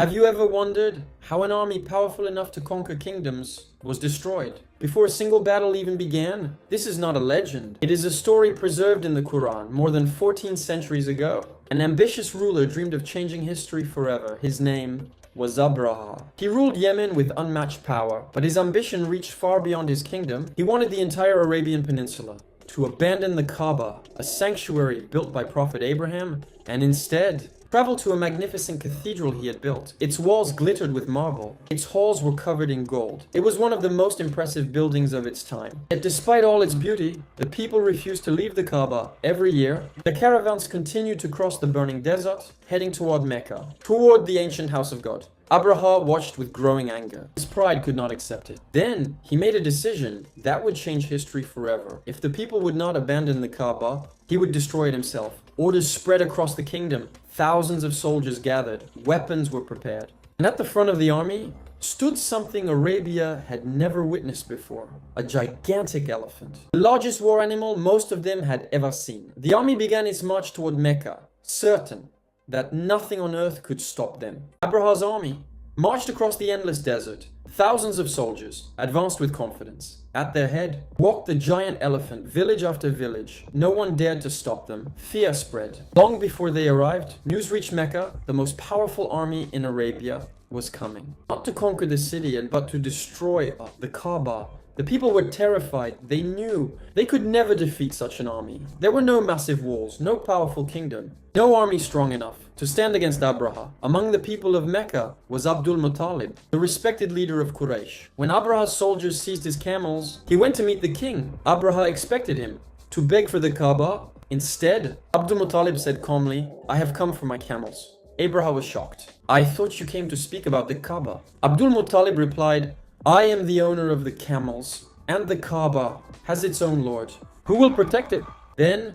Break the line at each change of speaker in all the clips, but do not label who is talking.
Have you ever wondered how an army powerful enough to conquer kingdoms was destroyed before a single battle even began? This is not a legend. It is a story preserved in the Qur'an more than 14 centuries ago. An ambitious ruler dreamed of changing history forever. His name was Abraha. He ruled Yemen with unmatched power, but his ambition reached far beyond his kingdom. He wanted the entire Arabian Peninsula to abandon the Kaaba, a sanctuary built by Prophet Abraham, and instead travel to a magnificent cathedral he had built. Its walls glittered with marble. Its halls were covered in gold. It was one of the most impressive buildings of its time. Yet despite all its beauty, the people refused to leave the Kaaba. Every year, the caravans continued to cross the burning desert, heading toward Mecca, toward the ancient house of God. Abraha watched with growing anger. His pride could not accept it. Then, he made a decision that would change history forever. If the people would not abandon the Kaaba, he would destroy it himself. Orders spread across the kingdom. Thousands of soldiers gathered. Weapons were prepared. And at the front of the army stood something Arabia had never witnessed before. A gigantic elephant. The largest war animal most of them had ever seen. The army began its march toward Mecca, certain that nothing on earth could stop them. Abraha's army marched across the endless desert. Thousands of soldiers advanced with confidence. At their head walked the giant elephant, village after village. No one dared to stop them. Fear spread. Long before they arrived, news reached Mecca. The most powerful army in Arabia was coming. Not to conquer the city, but to destroy the Kaaba. The people were terrified. They knew they could never defeat such an army. There were no massive walls, no powerful kingdom, no army strong enough to stand against Abraha. Among the people of Mecca was Abdul Muttalib, the respected leader of Quraysh. When Abraha's soldiers seized his camels, he went to meet the king. Abraha expected him to beg for the Kaaba. Instead, Abdul Muttalib said calmly, "I have come for my camels." Abraha was shocked. "I thought you came to speak about the Kaaba." Abdul Muttalib replied, "I am the owner of the camels, and the Kaaba has its own lord. Who will protect it?" Then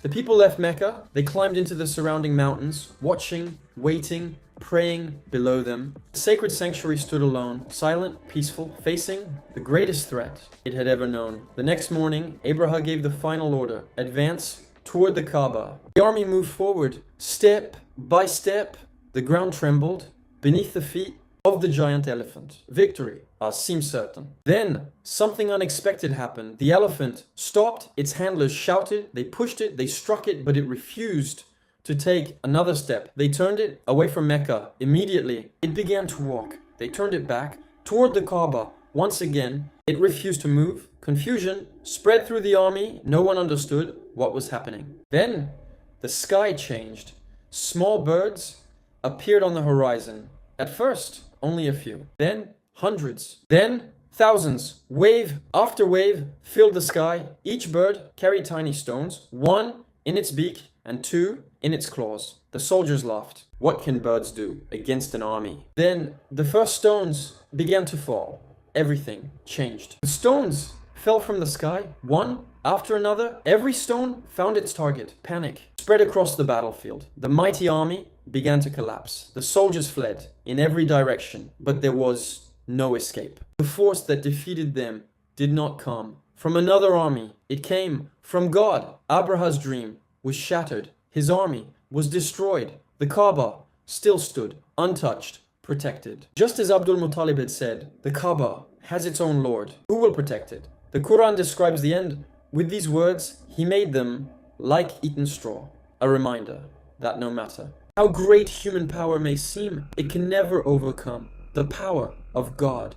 the people left Mecca. They climbed into the surrounding mountains, watching, waiting, praying below them. The sacred sanctuary stood alone, silent, peaceful, facing the greatest threat it had ever known. The next morning, Abraha gave the final order: advance toward the Kaaba. The army moved forward, step by step. The ground trembled beneath the feet of the giant elephant. Victory seemed certain. Then something unexpected happened. The elephant stopped. Its handlers shouted. They pushed it. They struck it, but it refused to take another step. They turned it away from Mecca. Immediately, it began to walk. They turned it back toward the Kaaba. Once again, it refused to move. Confusion spread through the army. No one understood what was happening. Then the sky changed. Small birds appeared on the horizon. At first, only a few. Then hundreds. Then thousands. Wave after wave filled the sky. Each bird carried tiny stones, one in its beak and two in its claws. The soldiers laughed. What can birds do against an army? Then the first stones began to fall. Everything changed. The stones fell from the sky, one after another. Every stone found its target. Panic spread across the battlefield. The mighty army began to collapse. The soldiers fled in every direction, but there was no escape. The force that defeated them did not come from another army. It came from God. Abraha's dream was shattered. His army was destroyed. The Kaaba still stood, untouched, protected. Just as Abdul Muttalib had said, the Kaaba has its own Lord. Who will protect it? The Quran describes the end with these words: "He made them like eaten straw," a reminder that no matter how great human power may seem, it can never overcome the power of God.